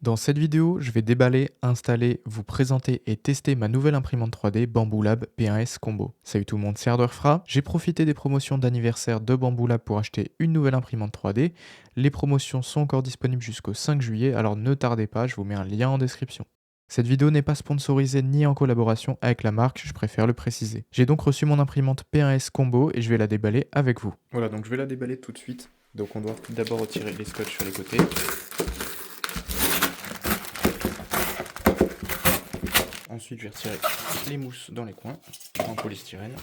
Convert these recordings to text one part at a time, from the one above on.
Dans cette vidéo, je vais déballer, installer, vous présenter et tester ma nouvelle imprimante 3D Bambu Lab P1S Combo. Salut tout le monde, c'est Ardorfra. J'ai profité des promotions d'anniversaire de Bambu Lab pour acheter une nouvelle imprimante 3D. Les promotions sont encore disponibles jusqu'au 5 juillet, alors ne tardez pas, je vous mets un lien en description. Cette vidéo n'est pas sponsorisée ni en collaboration avec la marque, je préfère le préciser. J'ai donc reçu mon imprimante P1S Combo et je vais la déballer avec vous. Voilà, donc je vais la déballer tout de suite. Donc on doit d'abord retirer les scotch sur les côtés. Ensuite, je vais retirer les mousses dans les coins, en polystyrène.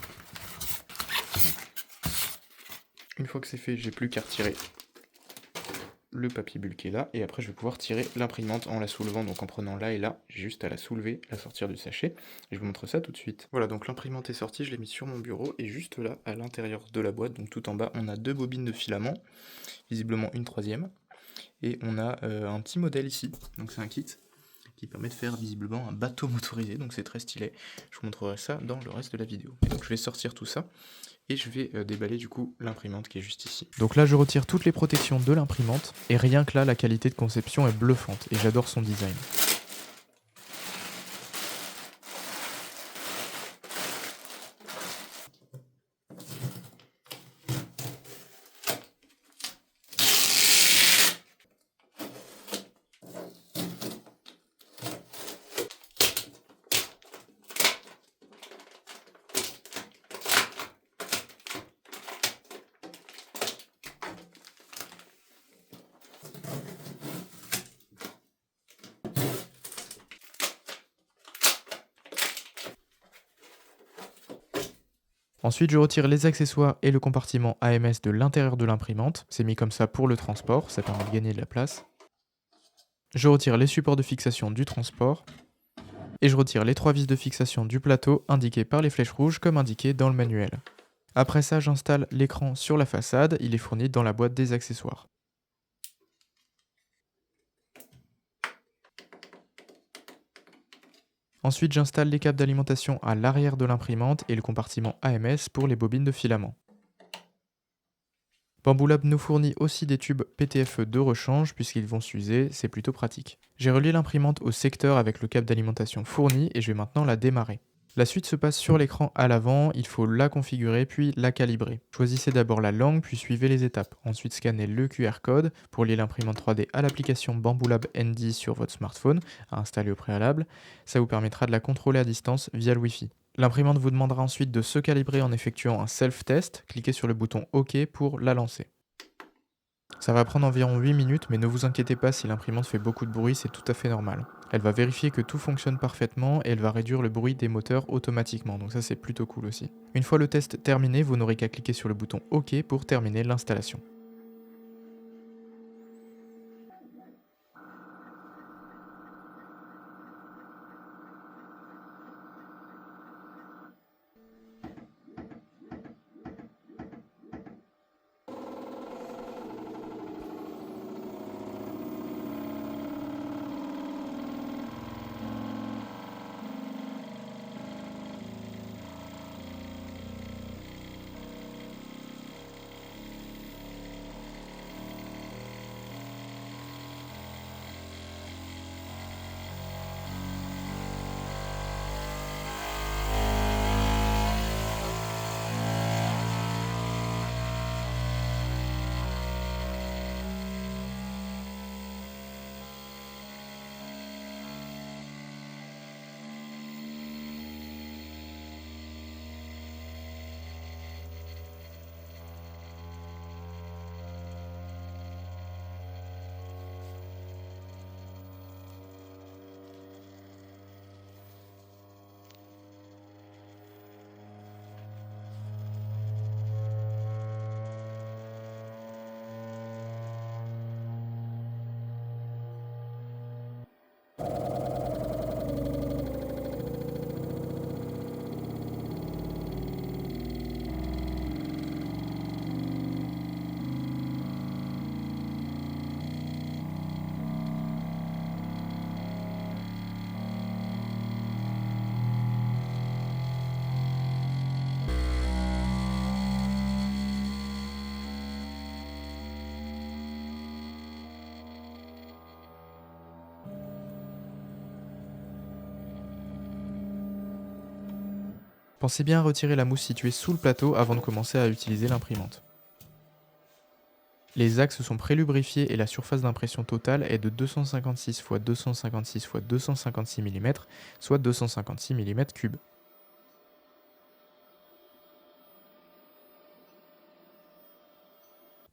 Une fois que c'est fait, j'ai plus qu'à retirer le papier bulle qui est là, et après je vais pouvoir tirer l'imprimante en la soulevant, donc en prenant là et là, j'ai juste à la soulever, la sortir du sachet, et je vous montre ça tout de suite. Voilà, donc l'imprimante est sortie, je l'ai mise sur mon bureau, et juste là, à l'intérieur de la boîte, donc tout en bas, on a deux bobines de filament, visiblement une troisième, et on a un petit modèle ici, donc c'est un kit qui permet de faire visiblement un bateau motorisé, donc c'est très stylé. Je vous montrerai ça dans le reste de la vidéo. Et donc je vais sortir tout ça, et je vais déballer du coup l'imprimante qui est juste ici. Donc là je retire toutes les protections de l'imprimante, et rien que là la qualité de conception est bluffante, et j'adore son design. Ensuite, je retire les accessoires et le compartiment AMS de l'intérieur de l'imprimante. C'est mis comme ça pour le transport, ça permet de gagner de la place. Je retire les supports de fixation du transport. Et je retire les 3 vis de fixation du plateau indiquées par les flèches rouges comme indiqué dans le manuel. Après ça, j'installe l'écran sur la façade, il est fourni dans la boîte des accessoires. Ensuite, j'installe les câbles d'alimentation à l'arrière de l'imprimante et le compartiment AMS pour les bobines de filament. Bambu Lab nous fournit aussi des tubes PTFE de rechange puisqu'ils vont s'user, c'est plutôt pratique. J'ai relié l'imprimante au secteur avec le câble d'alimentation fourni et je vais maintenant la démarrer. La suite se passe sur l'écran à l'avant, il faut la configurer puis la calibrer. Choisissez d'abord la langue puis suivez les étapes. Ensuite scannez le QR code pour lier l'imprimante 3D à l'application Bambu Lab ND sur votre smartphone à installer au préalable. Ça vous permettra de la contrôler à distance via le Wi-Fi. L'imprimante vous demandera ensuite de se calibrer en effectuant un self-test. Cliquez sur le bouton OK pour la lancer. Ça va prendre environ 8 minutes, mais ne vous inquiétez pas si l'imprimante fait beaucoup de bruit, c'est tout à fait normal. Elle va vérifier que tout fonctionne parfaitement et elle va réduire le bruit des moteurs automatiquement, donc ça c'est plutôt cool aussi. Une fois le test terminé, vous n'aurez qu'à cliquer sur le bouton OK pour terminer l'installation. Pensez bien à retirer la mousse située sous le plateau avant de commencer à utiliser l'imprimante. Les axes sont prélubrifiés et la surface d'impression totale est de 256 x 256 x 256 mm, soit 256 mm3.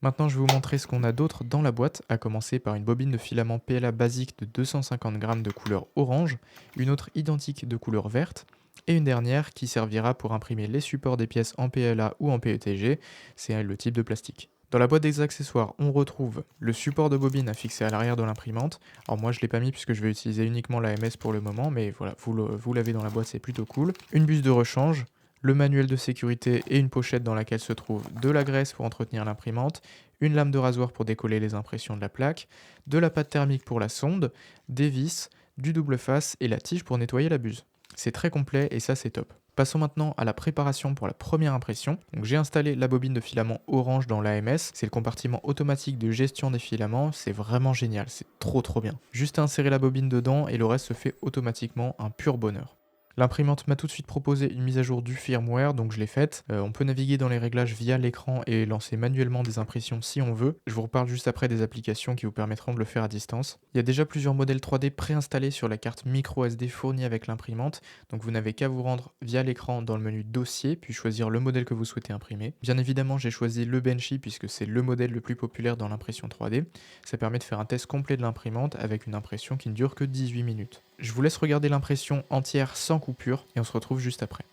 Maintenant, je vais vous montrer ce qu'on a d'autre dans la boîte, à commencer par une bobine de filament PLA basique de 250 g de couleur orange, une autre identique de couleur verte, et une dernière qui servira pour imprimer les supports des pièces en PLA ou en PETG, c'est le type de plastique. Dans la boîte des accessoires, on retrouve le support de bobine à fixer à l'arrière de l'imprimante. Alors moi je l'ai pas mis puisque je vais utiliser uniquement la MS pour le moment, mais voilà, vous l'avez dans la boîte, c'est plutôt cool. Une buse de rechange, le manuel de sécurité et une pochette dans laquelle se trouve de la graisse pour entretenir l'imprimante, une lame de rasoir pour décoller les impressions de la plaque, de la pâte thermique pour la sonde, des vis, du double face et la tige pour nettoyer la buse. C'est très complet et ça c'est top. Passons maintenant à la préparation pour la première impression. Donc j'ai installé la bobine de filament orange dans l'AMS, c'est le compartiment automatique de gestion des filaments, c'est vraiment génial, c'est trop bien. Juste à insérer la bobine dedans et le reste se fait automatiquement, un pur bonheur. L'imprimante m'a tout de suite proposé une mise à jour du firmware, donc je l'ai faite. On peut naviguer dans les réglages via l'écran et lancer manuellement des impressions si on veut. Je vous reparle juste après des applications qui vous permettront de le faire à distance. Il y a déjà plusieurs modèles 3D préinstallés sur la carte micro SD fournie avec l'imprimante, donc vous n'avez qu'à vous rendre via l'écran dans le menu dossier, puis choisir le modèle que vous souhaitez imprimer. Bien évidemment, j'ai choisi le Benchy puisque c'est le modèle le plus populaire dans l'impression 3D. Ça permet de faire un test complet de l'imprimante avec une impression qui ne dure que 18 minutes. Je vous laisse regarder l'impression entière sans coupure et on se retrouve juste après.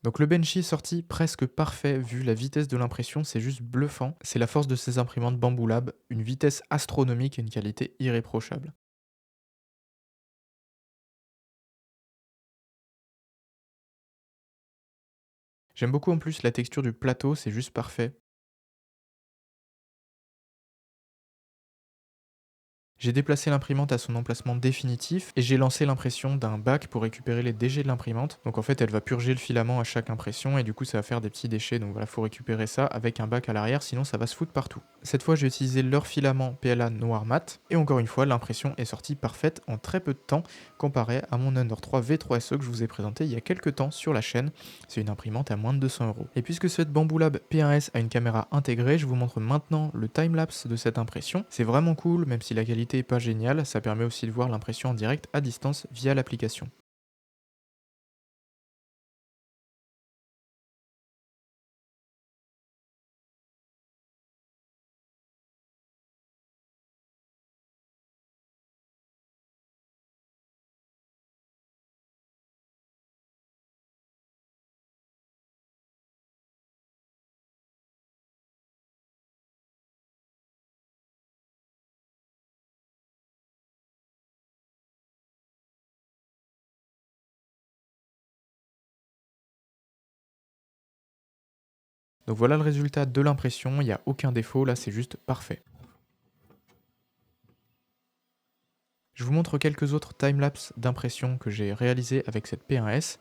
Donc le Benchy est sorti presque parfait vu la vitesse de l'impression, c'est juste bluffant. C'est la force de ces imprimantes Bamboo Lab, une vitesse astronomique et une qualité irréprochable. J'aime beaucoup en plus la texture du plateau, c'est juste parfait. J'ai déplacé l'imprimante à son emplacement définitif et j'ai lancé l'impression d'un bac pour récupérer les déchets de l'imprimante. Donc en fait, elle va purger le filament à chaque impression et du coup, ça va faire des petits déchets. Donc voilà, faut récupérer ça avec un bac à l'arrière, sinon ça va se foutre partout. Cette fois, j'ai utilisé leur filament PLA noir mat et encore une fois, l'impression est sortie parfaite en très peu de temps comparé à mon Under 3 V3SE que je vous ai présenté il y a quelques temps sur la chaîne. C'est une imprimante à moins de 200 €. Et puisque cette Bamboo Lab P1S a une caméra intégrée, je vous montre maintenant le timelapse de cette impression. C'est vraiment cool, même si la qualité est pas géniale, ça permet aussi de voir l'impression en direct à distance via l'application. Donc voilà le résultat de l'impression, il n'y a aucun défaut, là c'est juste parfait. Je vous montre quelques autres timelapses d'impression que j'ai réalisées avec cette P1S.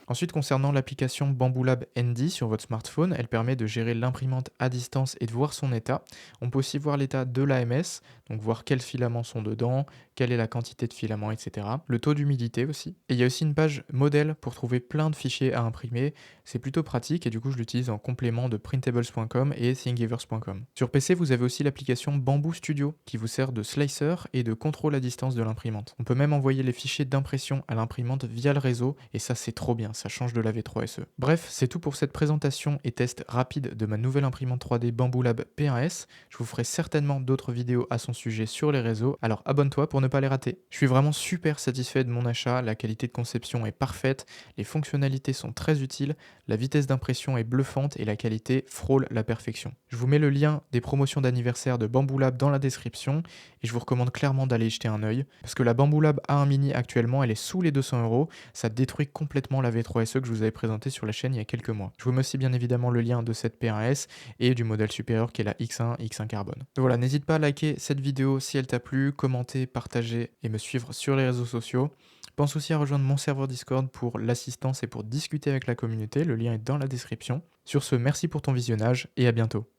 Ensuite, concernant l'application Bamboo Lab ND sur votre smartphone, elle permet de gérer l'imprimante à distance et de voir son état. On peut aussi voir l'état de l'AMS, donc voir quels filaments sont dedans, quelle est la quantité de filaments, etc. Le taux d'humidité aussi. Et il y a aussi une page modèle pour trouver plein de fichiers à imprimer. C'est plutôt pratique et du coup, je l'utilise en complément de printables.com et thingiverse.com. Sur PC, vous avez aussi l'application Bamboo Studio qui vous sert de slicer et de contrôle à distance de l'imprimante. On peut même envoyer les fichiers d'impression à l'imprimante via le réseau et ça, c'est trop bien. Ça change de la V3SE. Bref, c'est tout pour cette présentation et test rapide de ma nouvelle imprimante 3D Bamboo Lab P1S. Je vous ferai certainement d'autres vidéos à son sujet sur les réseaux, alors abonne-toi pour ne pas les rater. Je suis vraiment super satisfait de mon achat, la qualité de conception est parfaite, les fonctionnalités sont très utiles, la vitesse d'impression est bluffante et la qualité frôle la perfection. Je vous mets le lien des promotions d'anniversaire de Bamboo Lab dans la description et je vous recommande clairement d'aller y jeter un œil parce que la Bamboo Lab A1 Mini actuellement elle est sous les 200 €, ça détruit complètement la V3SE que je vous avais présenté sur la chaîne il y a quelques mois. Je vous mets aussi bien évidemment le lien de cette P1S et du modèle supérieur qui est la X1 Carbone. Donc voilà, n'hésite pas à liker cette vidéo si elle t'a plu, commenter, partager et me suivre sur les réseaux sociaux. Pense aussi à rejoindre mon serveur Discord pour l'assistance et pour discuter avec la communauté, le lien est dans la description. Sur ce, merci pour ton visionnage et à bientôt.